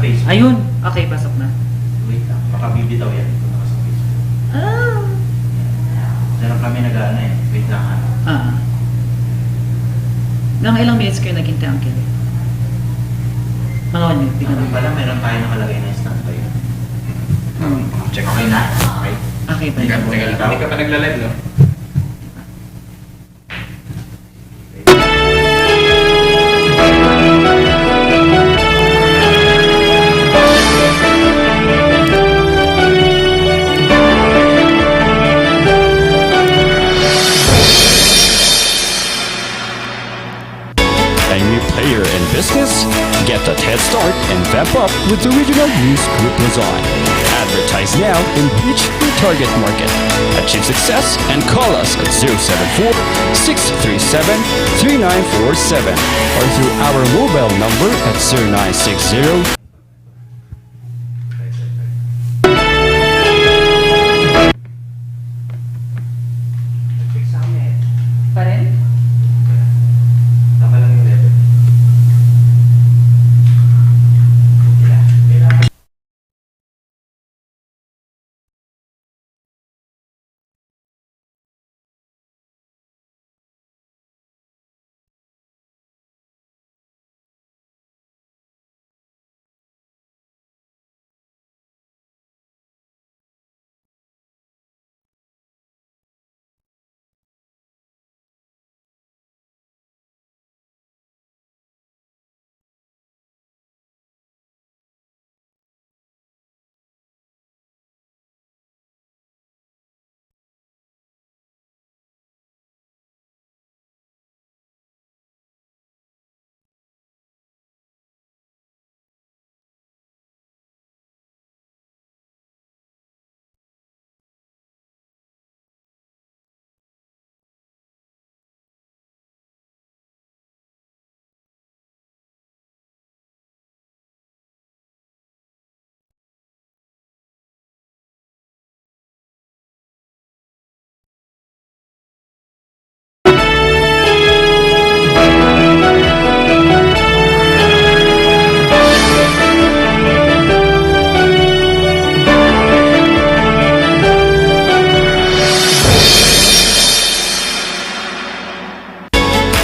Facebook. Ayun. Okay, pasok na. Wait lang. Baka bibitaw yan. Ito naka sa Facebook. Ah. Meron kami nag-ano eh. Wait lang ha. Ah. Mga ilang minutes kayo naghintay, Uncle? Mga 1 minute. Di Ano naman. pala, meron tayo nakalagay na standby. Check okay na? Okay. Okay ba? Hindi ka pa nagla-live, no? A new player in business? Get that head start and vamp up with the Regional News Group Luzon. Advertise now and reach your target market. Achieve success and call us at 074-637-3947 or through our mobile number at 0960. Check sa amin eh. Pa rin? Tama lang yung level.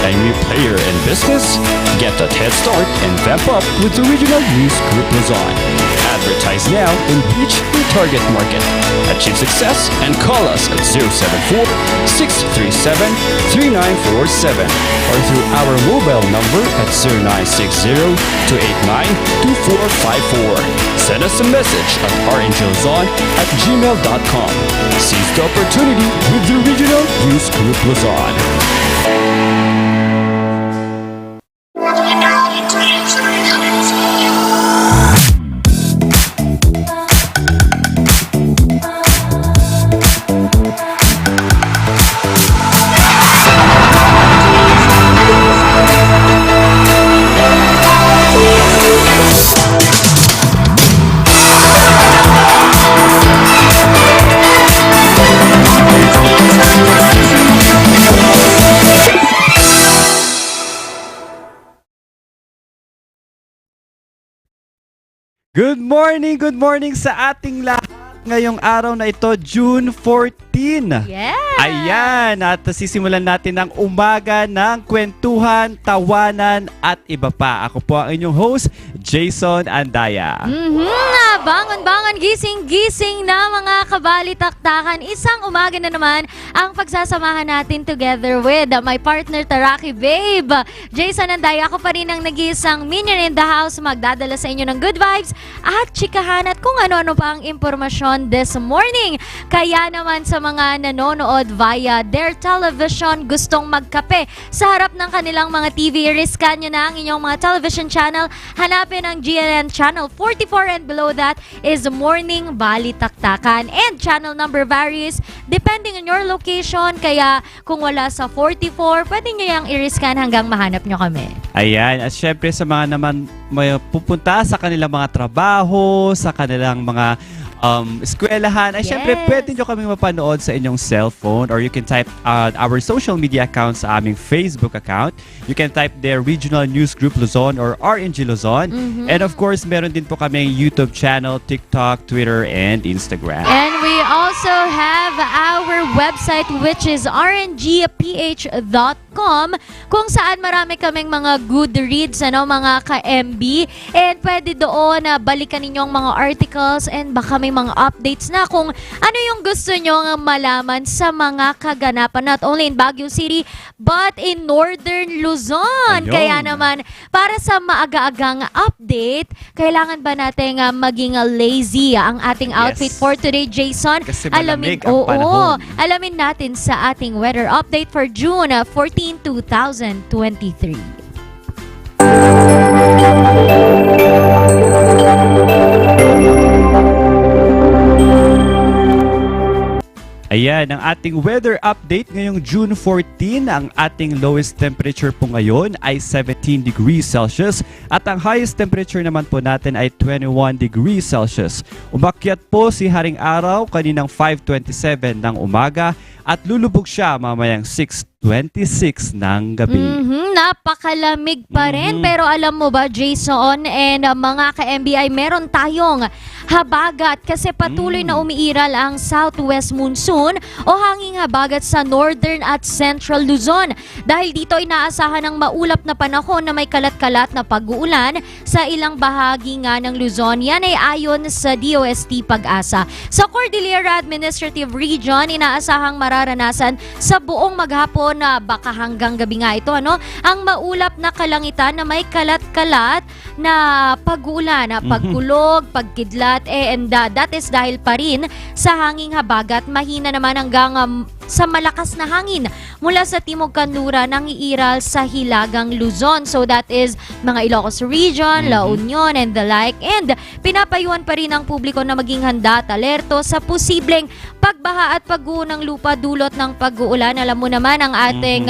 A new player in business? Get that head start and vamp up with the Regional News Group Luzon. Advertise now and reach your target market. Achieve success and call us at 074-637-3947 or through our mobile number at 0960-289-2454. Send us a message at rngluzon@gmail.com. Seize the opportunity with the Regional News Group Luzon. Good morning sa ating lahat ngayong araw na ito, June 14. Yes! Ayan, at sisimulan natin ang umaga ng kwentuhan, tawanan at iba pa. Ako po ang inyong host, Jason Andaya. Bangon-bangon, gising-gising na mga kabalitaktakan. Isang umaga na naman ang pagsasamahan natin together with my partner Taraki Babe. Jason Andaya, ako pa rin ang nag-iisang minion in the house, magdadala sa inyo ng good vibes at chikahan at kung ano-ano pa ang impormasyon this morning. Kaya naman sa mga nanonood via their television, gustong magkape sa harap ng kanilang mga TV, riskan nyo na ang inyong mga television channel. Hanapin ang GNN Channel 44 and below that is Morning Balitaktakan. And channel number varies depending on your location. Kaya kung wala sa 44, pwede nyo yung iriskan hanggang mahanap nyo kami. Ayan, at syempre sa mga naman may pupunta sa kanilang mga trabaho, sa kanilang mga eskwelahan. Ay, syempre, Yes. pwede nyo kami mapanood sa inyong cellphone or you can type our social media accounts sa aming Facebook account. You can type there Regional News Group Luzon or RNG Luzon. And of course, meron din po kami YouTube channel, TikTok, Twitter, and Instagram. And we also have our website which is rngph.com kung saan marami kaming mga good reads, mga ka-MB. And pwede doon na balikan ninyong mga articles and baka may mga updates na kung ano yung gusto nyo malaman sa mga kaganapan not only in Baguio City but in Northern Luzon. Ayun. Kaya naman, para sa maaga-agang update, kailangan ba natin maging lazy ang ating outfit Yes. for today, Jason? Kasi malamig ang panahon. Alamin natin sa ating weather update for June 14, 2023. Ayan, ang ating weather update ngayong June 14. Ang ating lowest temperature po ngayon ay 17 degrees Celsius at ang highest temperature naman po natin ay 21 degrees Celsius. Umakyat po si Haring Araw kaninang 5:27 ng umaga at lulubog siya mamayang 6:26 ng gabi. Napakalamig pa rin. Pero alam mo ba, Jason and mga ka-MBI, meron tayong habagat kasi patuloy na umiiral ang southwest monsoon o hanging habagat sa northern at central Luzon. Dahil dito inaasahan ng maulap na panahon na may kalat-kalat na pag-uulan sa ilang bahagi nga ng Luzon. Yan ay ayon sa DOST Pag-asa. Sa Cordillera Administrative Region, inaasahang mararanasan sa buong maghapon na baka hanggang gabi nga ito, ang maulap na kalangitan na may kalat-kalat na pag-uulan, pagkulog, pagkidlat, and that is dahil pa rin sa hanging habagat. Mahina naman hanggang sa malakas na hangin mula sa timog kanluran ng iiral sa hilagang Luzon. So that is mga Ilocos Region, La Union, and the like. And pinapayuhan pa rin ang publiko na maging handa at alerto sa posibleng pagbaha at pagguho ng lupa dulot ng pag-uulan. Alam mo naman ang ating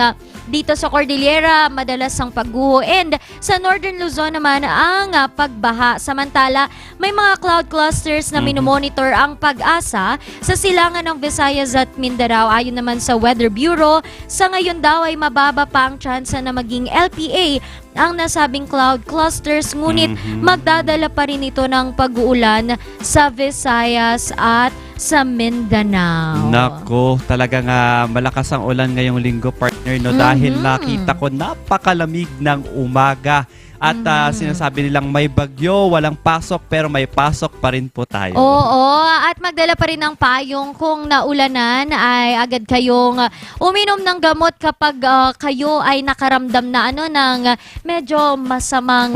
dito sa Cordillera, madalas ang pagguho. And sa Northern Luzon naman ang pagbaha. Samantala, may mga cloud clusters na minomonitor ang Pag-asa sa silangan ng Visayas at Mindanao. Ayon naman sa Weather Bureau, sa ngayon daw ay mababa pa ang tsansa na maging LPA ang nasabing cloud clusters. Ngunit magdadala pa rin ito ng pag-uulan sa Visayas at sa Mindanao. Nako, talagang malakas ang ulan ngayong linggo, partner, dahil nakita ko napakalamig ng umaga. At sinasabi nilang may bagyo, walang pasok, pero may pasok pa rin po tayo. Oo, at magdala pa rin ng payong kung naulanan ay agad kayong uminom ng gamot kapag kayo ay nakaramdam na ng medyo masamang,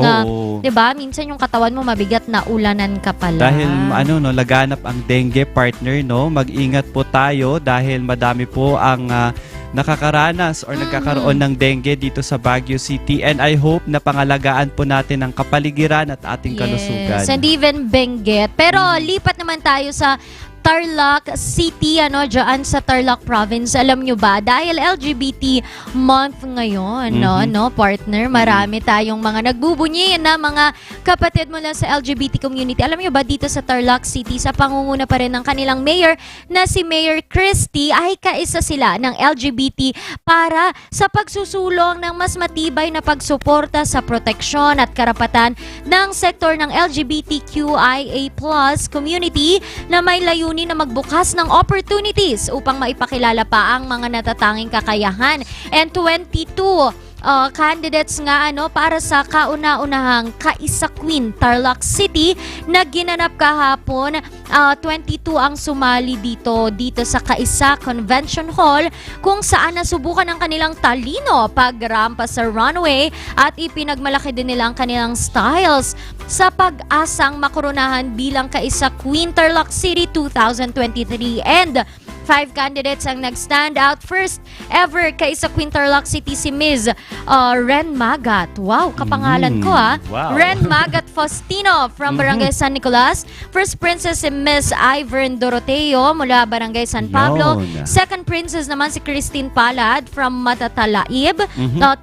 'di ba? Minsan yung katawan mo mabigat na ulanan ka pala. Dahil laganap ang dengue, partner, mag-ingat po tayo dahil madami po ang nakakaranas or nagkakaroon ng dengue dito sa Baguio City, and I hope na pangalagaan po natin ang kapaligiran at ating kalusugan. And even Benguet. Pero lipat naman tayo sa Tarlac City, dyan sa Tarlac Province. Alam nyo ba, dahil LGBT month ngayon, partner, marami tayong mga nagbubunyi na mga kapatid mula sa LGBT community. Alam nyo ba, dito sa Tarlac City, sa pangunguna pa rin ng kanilang mayor na si Mayor Christie, ay kaisa sila ng LGBT para sa pagsusulong ng mas matibay na pagsuporta sa proteksyon at karapatan ng sektor ng LGBTQIA+ community na may layunin na magbukas ng opportunities upang maipakilala pa ang mga natatanging kakayahan. And 22 candidates nga para sa kauna-unahang Kaisa Queen Tarlac City na ginanap kahapon. 22 ang sumali dito sa Kaisa Convention Hall, kung saan nasubukan ang kanilang talino pagrampa sa runway at ipinagmalaki din nila ang kanilang styles sa pag-asang makoronahan bilang Kaisa Queen Tarlac City 2023. And 5 candidates ang nag-stand out. First ever Kaisa Queen Tarlac City si Ms. Ren Magat. Wow, kapangalan ko Wow. Ren Magat Faustino from Barangay San Nicolas. First princess si Ms. Ivern Doroteo mula Barangay San Pablo. Yun. Second princess naman si Christine Palad from Matatalaib.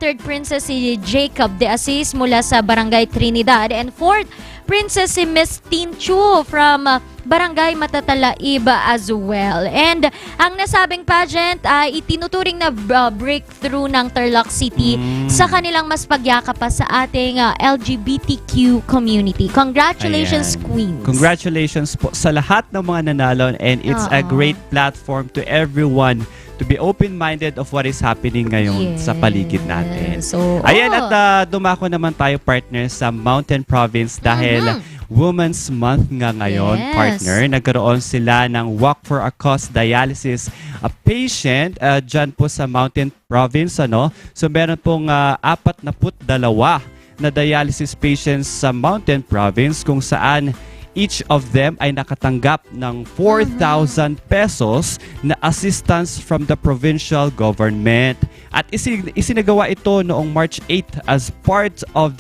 Third princess si Jacob De Assis mula sa Barangay Trinidad. And fourth Princess si Miss Tin Chu from Barangay Matatalaib as well. And ang nasabing pageant ay itinuturing na breakthrough ng Tarlac City sa kanilang mas pagyakap pa sa ating LGBTQ community. Congratulations, Ayan. Queens. Congratulations po sa lahat ng mga nanalo, and it's a great platform to everyone to be open-minded of what is happening ngayon sa paligid natin. So, Ayan, at dumako naman tayo, partner, sa Mountain Province dahil Women's Month nga ngayon, Yes. partner. Nagkaroon sila ng Walk for a Cause dialysis patient dyan po sa Mountain Province. So meron pong 42 na dialysis patients sa Mountain Province kung saan each of them ay nakatanggap ng 4,000 pesos na assistance from the provincial government. At isinagawa ito noong March 8 as part of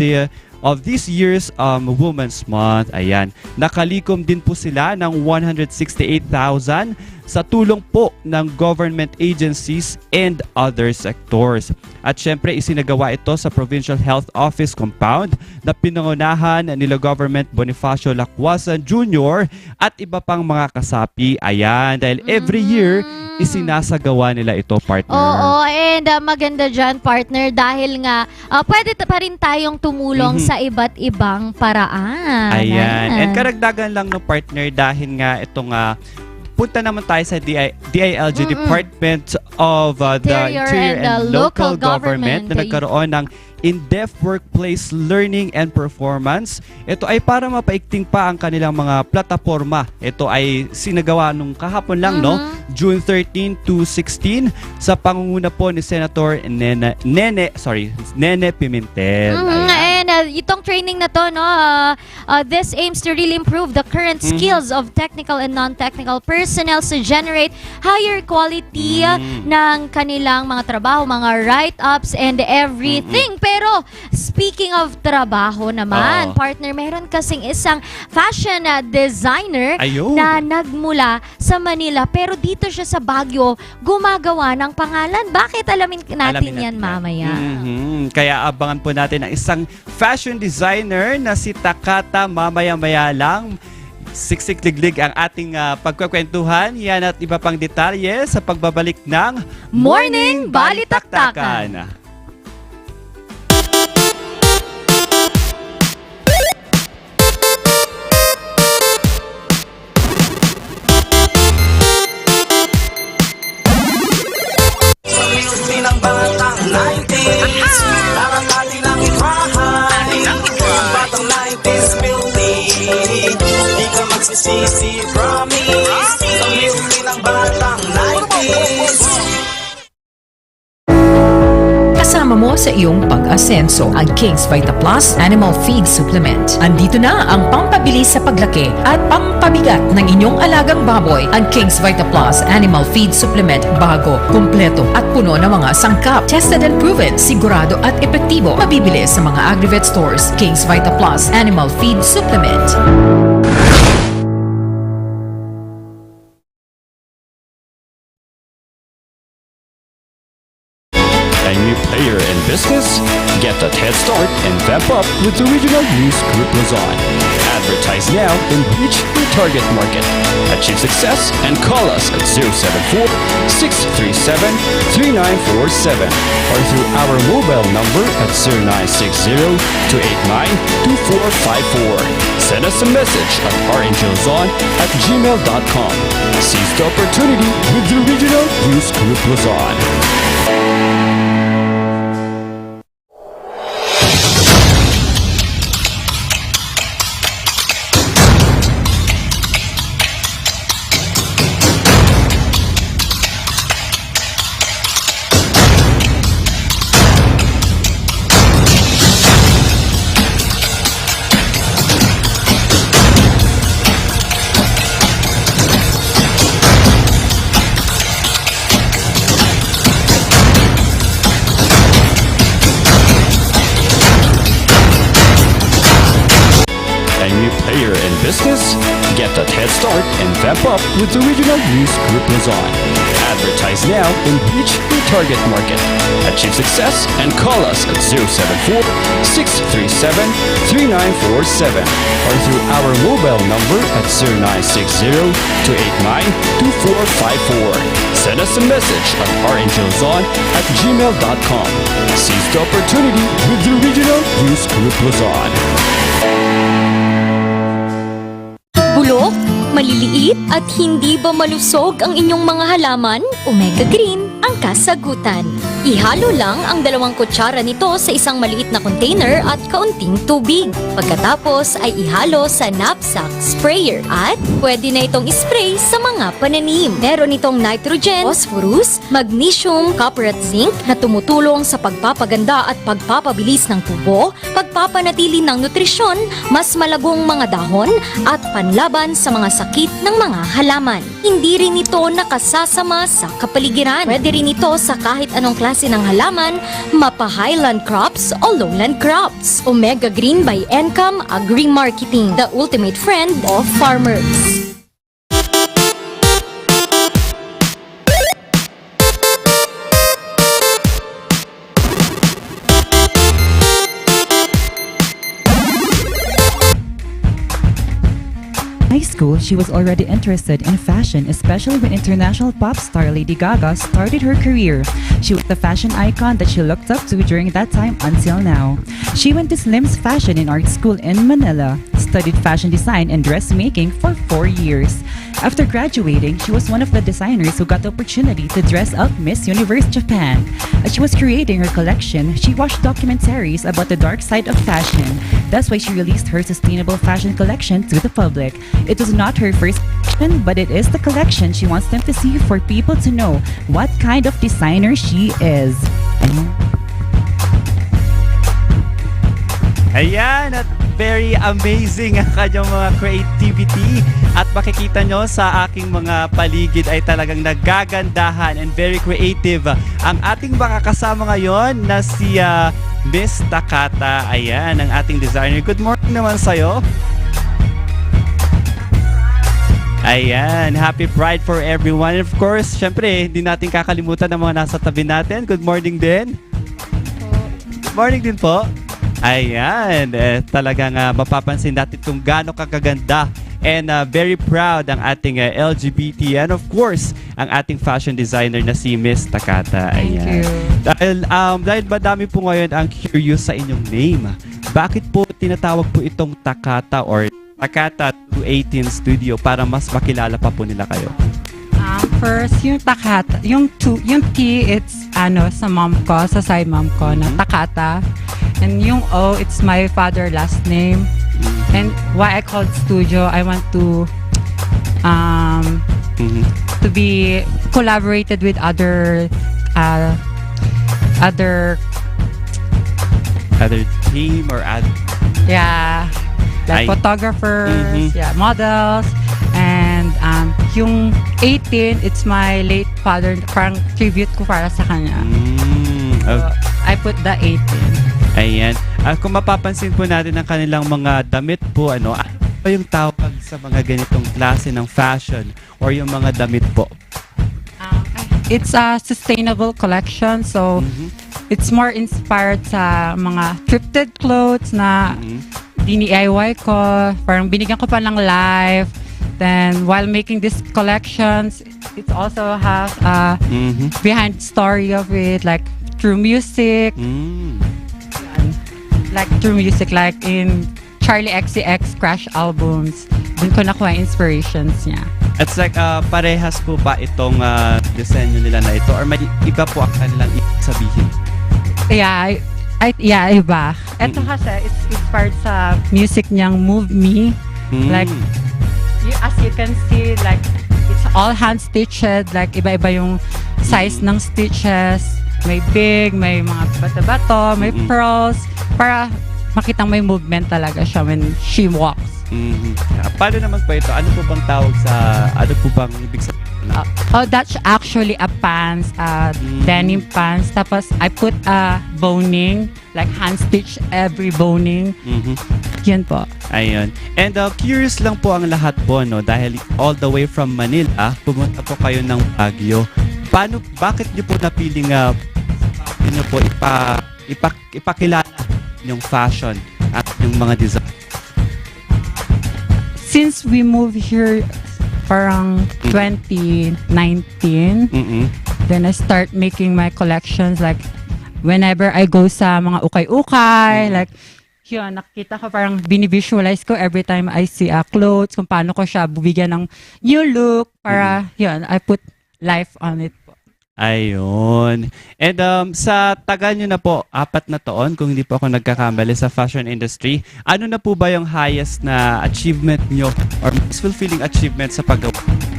this year's Women's Month. Ayan. Nakalikom din po sila ng 168,000 sa tulong po ng government agencies and other sectors. At syempre, isinagawa ito sa Provincial Health Office Compound na pinangunahan nila Government Bonifacio Lacwasan Jr. at iba pang mga kasapi. Ayan, dahil every year, isinasagawa nila ito, partner. Oo, and maganda dyan, partner, dahil nga pwede pa rin tayong tumulong sa iba't ibang paraan. Ayan. And karagdagan lang no, partner, dahil nga itong punta naman tayo sa DILG, Department of the Interior and Local Government, na nagkaroon ng in-depth workplace learning and performance. Ito ay para mapaikting pa ang kanilang mga plataforma. Ito ay sinagawa nung kahapon lang, no? June 13 to 16 sa pangunguna po ni Senator Nene Pimentel. And itong training na to, no, this aims to really improve the current skills of technical and non-technical personnel to generate higher quality ng kanilang mga trabaho, mga write-ups and everything. Pero speaking of trabaho naman, partner, meron kasing isang fashion designer na nagmula sa Manila, pero dito siya sa Baguio gumagawa ng pangalan. Bakit? Alamin natin yan mamaya. Kaya abangan po natin ang isang fashion designer na si Takata mamaya-maya lang. Siksik-liglig ang ating pagkakwentuhan. Yan at iba pang detalye sa pagbabalik ng Morning Balitaktakan. Ng batang 90s, narangali ng itrahan. Batang 90s beauty, di ka magsisisi, promise. Sa beauty ng batang 90s. Kasama mo sa iyong pag-asenso ang King's Vita Plus Animal Feed Supplement. Andito na ang pampabilis sa paglaki at pampabigat ng inyong alagang baboy. Ang King's Vita Plus Animal Feed Supplement, bago, kumpleto at puno ng mga sangkap. Tested and proven, sigurado at epektibo. Mabibili sa mga Agrivet stores. King's Vita Plus Animal Feed Supplement. A new player in business? Get that head start and vamp up with the Regional News Group Luzon. Advertise now and reach your target market. Achieve success and call us at 074-637-3947 or through our mobile number at 0960-289-2454. Send us a message at rngluzon@gmail.com. Seize the opportunity with the Regional News Group Luzon. a new player in business? Get that head start and vamp up with the Regional News Group Luzon. Advertise now and reach your target market. Achieve success and call us at 074-637-3947 or through our mobile number at 0960-289-2454. Send us a message at rngluzon@gmail.com. Seize the opportunity with the Regional News Group Luzon. Bulok, maliliit at hindi ba malusog ang inyong mga halaman? Omega Green ang kasagutan. Ihalo lang ang 2 kutsara nito sa isang maliit na container at kaunting tubig. Pagkatapos ay ihalo sa knapsack sprayer at pwede na itong spray sa mga pananim. Meron itong nitrogen, phosphorus, magnesium, copper at zinc na tumutulong sa pagpapaganda at pagpapabilis ng tubo, pagpapanatili ng nutrisyon, mas malagong mga dahon at panlaban sa mga sakit ng mga halaman. Hindi rin ito nakasasama sa kapaligiran. Pwede rin ito sa kahit anong klase ng halaman, mapa-highland crops o lowland crops. Omega Green by Encom Agri-Marketing, the ultimate friend of farmers. High school, she was already interested in fashion, especially when international pop star Lady Gaga started her career. She was the fashion icon that she looked up to during that time until now. She went to Slim's Fashion and Art School in Manila, studied fashion design and dressmaking for 4 years. After graduating, she was one of the designers who got the opportunity to dress up Miss Universe Japan. As she was creating her collection, she watched documentaries about the dark side of fashion. That's why she released her sustainable fashion collection to the public. It was not her first collection, but it is the collection she wants them to see for people to know what kind of designer she is. Ayan, at very amazing ang kanyang mga creativity. At makikita nyo sa aking mga paligid ay talagang nagagandahan and very creative. Ang ating makakasama ngayon na si Miss Takata. Ayan, ang ating designer. Good morning naman sa'yo. Ayan, happy Pride for everyone. And of course, syempre, hindi natin kakalimutan ang mga nasa tabi natin. Good morning din. Good morning din po. Ayan, talagang mapapansin natin kung gaano kakaganda and very proud ang ating LGBT and of course, ang ating fashion designer na si Miss Takata. Ayan. Thank you. Dahil madami po ngayon ang curious sa inyong name. Bakit po tinatawag po itong Takata or Takata 218 Studio para mas makilala pa po nila kayo? First, yung Takata, yung T, it's sa mom ko, sa side mom ko na Takata. And yung O, it's my father last name. And why I called studio, I want to be collaborated with other team or other like photographers, models, and yung 18, it's my late father, parang tribute ko para sa kanya. So, I put the 18. Ayan. Kung mapapansin po natin ang kanilang mga damit po, ano ba yung tawag sa mga ganitong klase ng fashion or yung mga damit po? It's a sustainable collection, so it's more inspired sa mga thrifted clothes na DIY ko. Parang binigyan ko pa ng life. Then while making these collections, it also has a behind story of it, like through music. Like through music, like in Charlie XCX Crash albums. Doon ko nakuha inspirations niya. It's like parehas po ba itong disenyo nila na ito or may iba po ang kanilang sabihin? Yeah, iba. Ito kasi, it's inspired sa music niyang Move Me. Like, as you can see, like, it's all hand stitched. Like, iba-iba yung size ng stitches. May big, may mga bato-bato, may pearls. Para makitang may movement talaga siya when she walks. Paano naman po ito? Ano po bang tawag sa, ano po bang ibig sabihin That's actually a pants, denim pants. Tapos I put boning, like hand stitch every boning. Yan po. Ayun. And curious lang po ang lahat po, no? Dahil all the way from Manila, pumunta po kayo ng Baguio. Bakit niyo po napiling po ipakilala yung fashion at yung mga design? Since we moved here parang 2019, then I start making my collections like whenever I go sa mga ukay-ukay, like yun, nakita ko parang binivisualize ko every time I see a clothes, kung paano ko siya bubigyan ng new look para yun, I put life on it. Ayun. And sa tagal nyo na po, 4 na taon, kung hindi po ako nagkakamali sa fashion industry, ano na po ba yung highest na achievement nyo or most fulfilling achievement sa paggawa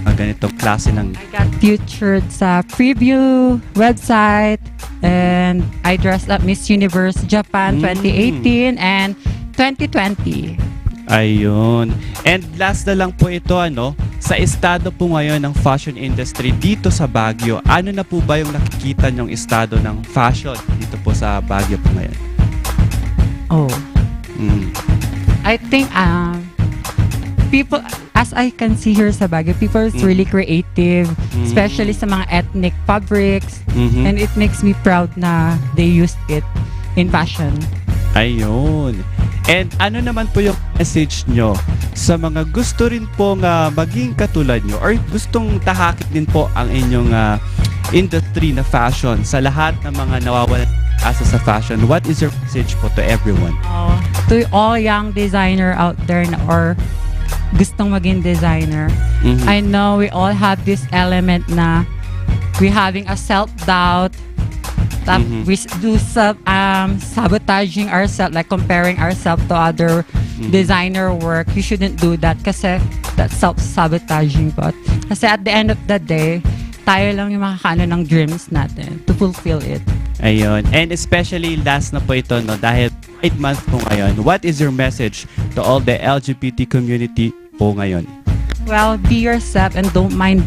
ng ganitong klase ng... I got featured sa preview website and I dressed up Miss Universe Japan 2018 and 2020. Ayun. And last na lang po ito, sa estado po ngayon ng fashion industry dito sa Baguio, ano na po ba yung nakikita nyong estado ng fashion dito po sa Baguio po ngayon? I think people, as I can see here sa Baguio, people is really creative, especially sa mga ethnic fabrics, and it makes me proud na they used it in fashion. Ayun. And ano naman po yung message nyo sa mga gusto rin pong maging katulad nyo or gustong tahakin din po ang inyong industry na fashion sa lahat ng mga nawawalan asa sa fashion? What is your message po to everyone? To all young designer out there or gustong maging designer, I know we all have this element na we having a self-doubt. We do sabotaging ourselves, like comparing ourselves to other designer work. You shouldn't do that kasi that's self-sabotaging po. Kasi at the end of the day, tayo lang yung makakaano ng dreams natin to fulfill it. Ayun. And especially last na po ito, dahil Pride Month po ngayon, what is your message to all the LGBT community po ngayon? Well, be yourself and don't mind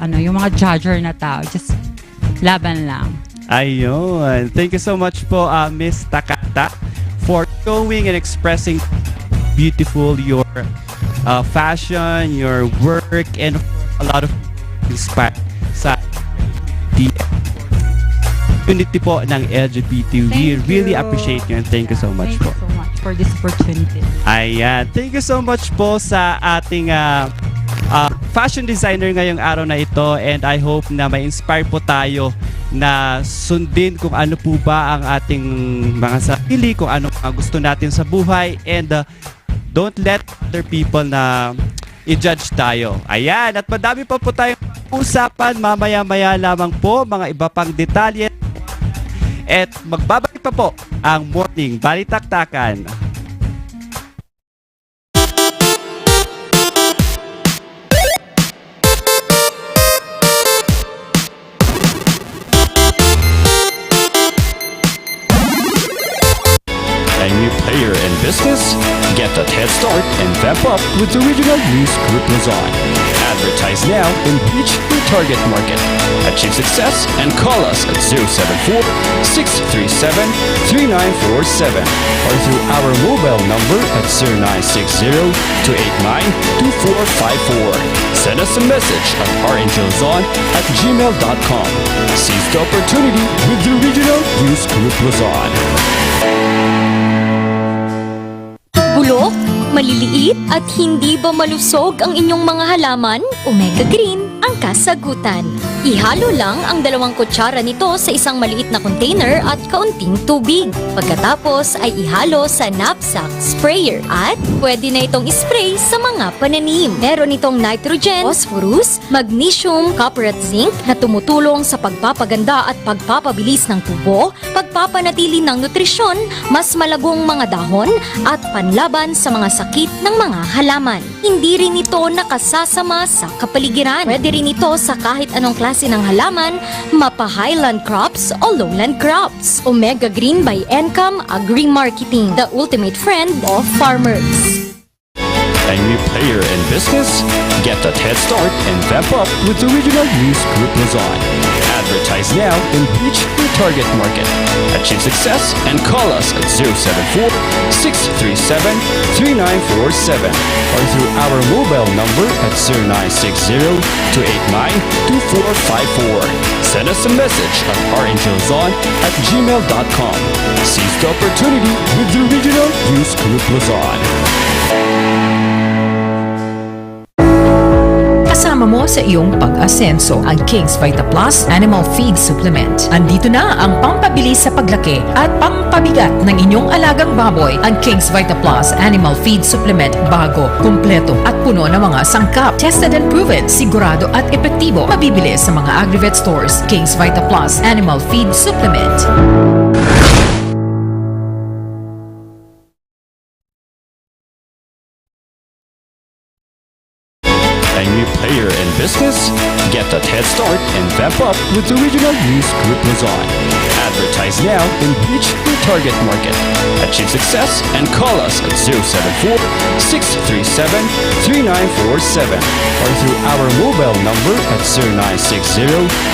yung mga judger na tao. Just laban lang. Ayun. Thank you so much po, Miss Takata, for showing and expressing beautiful your fashion, your work, and a lot of inspired sa community po ng LGBT. We really appreciate you and thank you so much po. Thank you so much for this opportunity. Ayan. Thank you so much po sa ating fashion designer ngayong araw na ito, and I hope na ma-inspire po tayo na sundin kung ano po ba ang ating mga sarili, kung ano ang gusto natin sa buhay, and don't let other people na i-judge tayo. Ayan, at madami pa po tayong usapan mamaya-maya lamang po, mga iba pang detalye, at magbabalik pa po ang Morning Balitaktakan. A new player in business? Get that head start and vamp up with the Regional News Group Luzon. Advertise now and reach your target market. Achieve success and call us at 074-637-3947 or through our mobile number at 0960-289-2454. Send us a message at rngluzon@gmail.com. Seize the opportunity with the Regional News Group Luzon. Bulok, maliliit at hindi ba malusog ang inyong mga halaman? Omega Green ang kasagutan. Ihalo lang ang 2 kutsara nito sa isang maliit na container at kaunting tubig. Pagkatapos ay ihalo sa knapsack sprayer at pwede na itong ispray sa mga pananim. Meron itong nitrogen, phosphorus, magnesium, copper at zinc na tumutulong sa pagpapaganda at pagpapabilis ng tubo, pagpapanatili ng nutrisyon, mas malagong mga dahon at panlaban sa mga sakit ng mga halaman. Hindi rin ito nakasasama sa kapaligiran. Pwede rin ito sa kahit anong klase ng halaman, mapa highland crops o lowland crops. Omega Green by Encom Agri-Marketing, the ultimate friend of farmers. A new player in business? Get that head start and vamp up with the Regional News Group Luzon. Advertise now and reach your target market. Achieve success and call us at 074-637-3947 or through our mobile number at 0960-289-2454. Send us a message at rngluzon@gmail.com. Seize the opportunity with the Regional News Group Luzon. Kasama mo sa iyong pag-asenso ang King's Vita Plus Animal Feed Supplement. Andito na ang pampabilis sa paglaki at pampabigat ng inyong alagang baboy. Ang King's Vita Plus Animal Feed Supplement bago, kumpleto at puno ng mga sangkap. Tested and proven, sigurado at epektibo. Mabibili sa mga Agrivet stores. King's Vita Plus Animal Feed Supplement. A new player in business? Get that head start and vamp up with the Regional News Group Luzon. Advertise now and reach your target market. Achieve success and call us at 074-637-3947 or through our mobile number at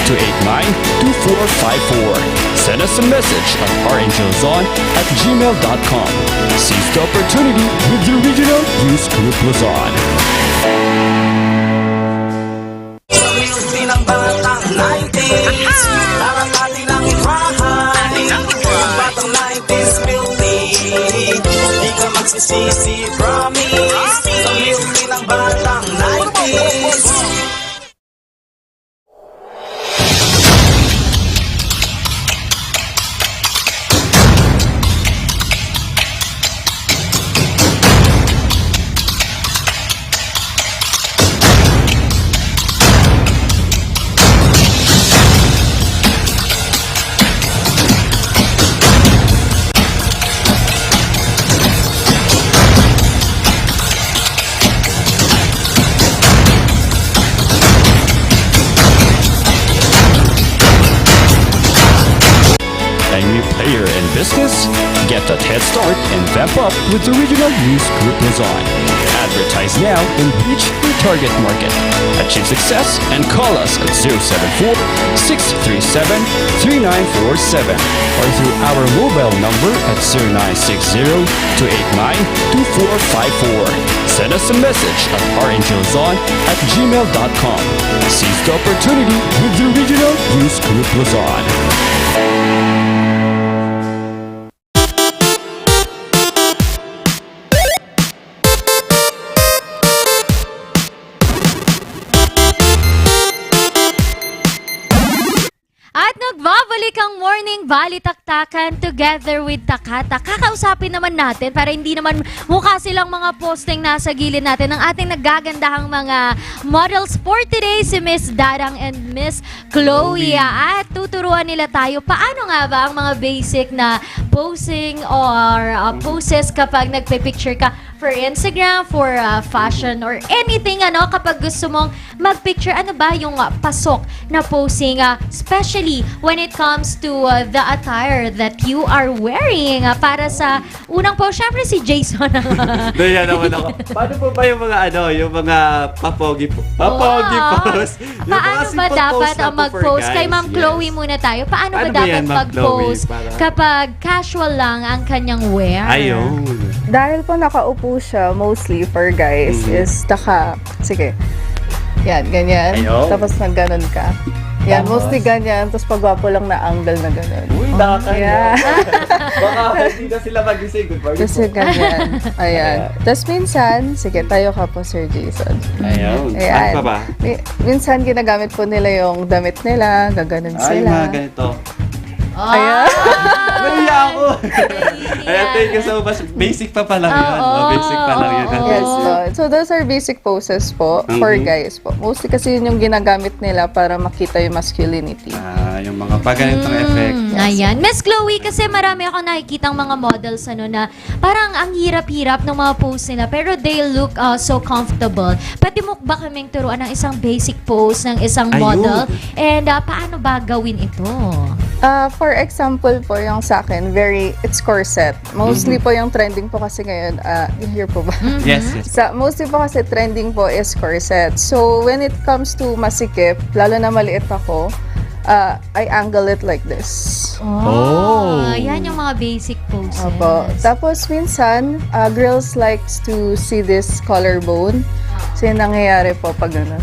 0960-289-2454. Send us a message at rngluzon@gmail.com. Seize the opportunity with the Regional News Group Luzon. Sa music ng batang 90s, parang natin ang itrahay. Yung batang 90s beauty, di ka magsisisi, promise. Sa music ng batang 90s. A new player in business? Get that head start and vamp up with the Regional News Group Luzon. Advertise now and reach your target market. Achieve success and call us at 074-637-3947 or through our mobile number at 0960-289-2454. Send us a message at rngluzon@gmail.com. Seize the opportunity with the Regional News Group Luzon. At nagbabalik ang Morning Balitaktakan together with Takata. Kakausapin naman natin para hindi naman mukha silang mga posting nasa gilid natin ng ating naggagandahang mga models for today, si Miss Darang and Miss Chloe. At tuturuan nila tayo paano nga ba ang mga basic na posing or poses kapag nagpe-picture ka for Instagram, for fashion, or anything, kapag gusto mong mag-picture, ano ba yung pasok na posing, especially when it comes to the attire that you are wearing. Para sa unang post, syempre si Jason. Doon naman ako. Paano po ba yung mga yung mga papogi pose? Yung mga Paano ba simple dapat pose na po for mag-post? guys? Kay Ma'am Yes. Chloe muna tayo. Paano ba Paano ba dapat yan, Ma'am mag-post Chloe? Para- kapag casual lang ang kanyang wear? Ayun. Dahil po nakaupo siya, mostly for guys, is sige. Yan, ganyan. Ayun. Tapos nagganon ka. Yan, mostly ganyan. Tapos pagwapo lang na angle na ganon. Uy, nakakaya. Yeah. Baka hindi na sila magising. Good morning Kasi po. ganyan. Ayan. Tapos minsan, sige, tayo ka po, Sir Jason. Ayun. Ayan. Ano pa ba? Minsan ginagamit po nila yung damit nila, gaganon Ay, sila. mga ganito. Ayan. Nahiya ako. Ayan, thank you so much. Basic pa lang yun. Basic pa lang yun. Yes po. So those are basic poses po for guys po. Mostly kasi yun yung ginagamit nila para makita yung masculinity. Yung mga paganitong effect. Ayan. Miss Chloe, kasi marami ako nakikitang mga models na parang ang hirap-hirap ng mga pose nila pero they look so comfortable. Pwede mo ba kaming turuan ng isang basic pose ng isang Ayun. model? And paano ba gawin ito? For example po, yung sa sa akin, it's corset. Mostly po yung trending po kasi ngayon, here po ba? Yes, yes. Mostly po kasi trending po is corset. So, when it comes to masikip, lalo na maliit ako, I angle it like this. Oh. Yan yung mga basic poses. Opo. Tapos minsan, girls likes to see this collarbone. So, yung nangyayari po pag ganun.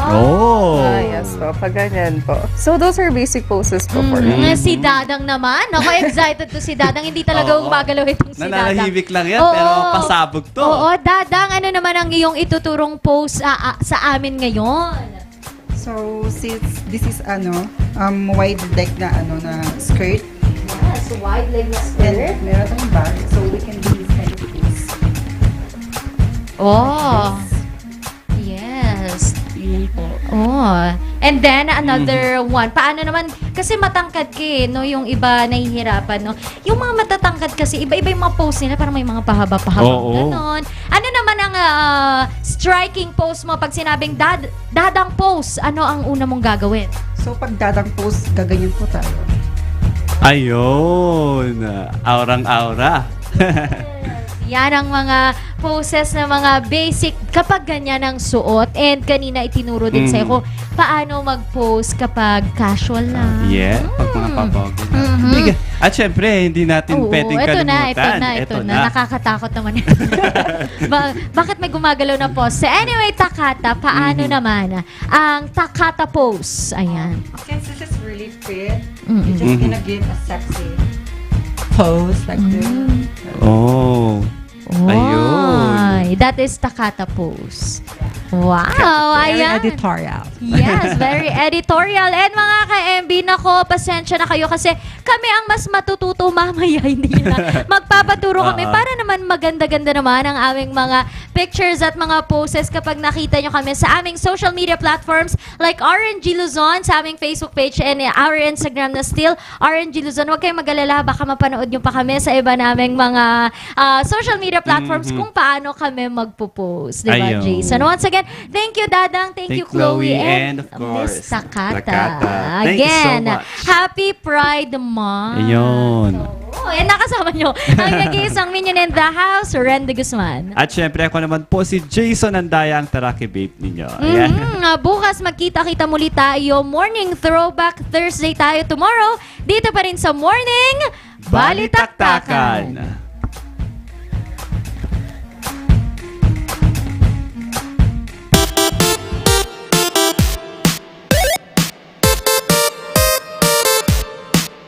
Oh. Yes po, pag ganyan po. So, those are basic poses po for me. Si Dadang naman. Ako excited to si Dadang. Hindi talaga gumagalaw itong si Dadang. Nananahimik lang yan, Oo. pero pasabog to. Oo, Dadang, ano naman ang iyong ituturong pose sa amin ngayon? So, since this is wide leg na skirt. Yes, wide leg na And meron tayong bag, so we can do this kind of pose. Oh. Yes. Yun po. Oh. And then, another one. Paano naman, kasi matangkad ka no? Yung iba nahihirapan, no? Yung mga matatangkad kasi, iba-iba yung mga pose nila, parang may mga pahaba-pahaba. Ganon. Ano naman ang striking pose mo pag sinabing dadang pose? Ano ang una mong gagawin? So, pag dadang pose, gaganyan po tayo. Ayun. Aurang-aura. Yan ang mga poses na mga basic kapag ganyan ang suot. And kanina itinuro din sa'yo ko paano mag-pose kapag casual lang. Yeah, pag mga papawag. At syempre, hindi natin pwedeng kalimutan. Ito na. Nakakatakot naman yan. Bakit may gumagalaw na pose? Anyway, takata, paano naman ang takata pose? Ayan. Since this is really fit, you're just gonna give a sexy pose like this. Oh. Ayun. That is takata pose. Wow, Very ayan. editorial. Yes, very editorial. And mga ka-MB, nako, pasensya na kayo kasi kami ang mas matututo mamaya, hindi na. Magpapaturo kami para naman maganda-ganda naman ang aming mga pictures at mga poses kapag nakita nyo kami sa aming social media platforms like RNG Luzon, sa aming Facebook page and our Instagram na still RNG Luzon. Huwag kayong mag-alala, baka mapanood nyo pa kami sa iba naming mga social media platforms kung paano kami magpo-post. Diba, Ayun. Jason? Once again, thank you, Dadang. Thank you, Chloe. And of course, Miss Takata. Takata. Thank you so Again, much. Happy Pride Month. Ayun. Oh, and nakasama nyo ang nag-iisang minion in the house, Randy Guzman. At syempre, ako naman po si Jason Andaya, ang Taraki Babe ninyo. Ayan. Bukas magkita-kita muli tayo. Morning Throwback Thursday tayo tomorrow. Dito pa rin sa Morning Balitaktakan.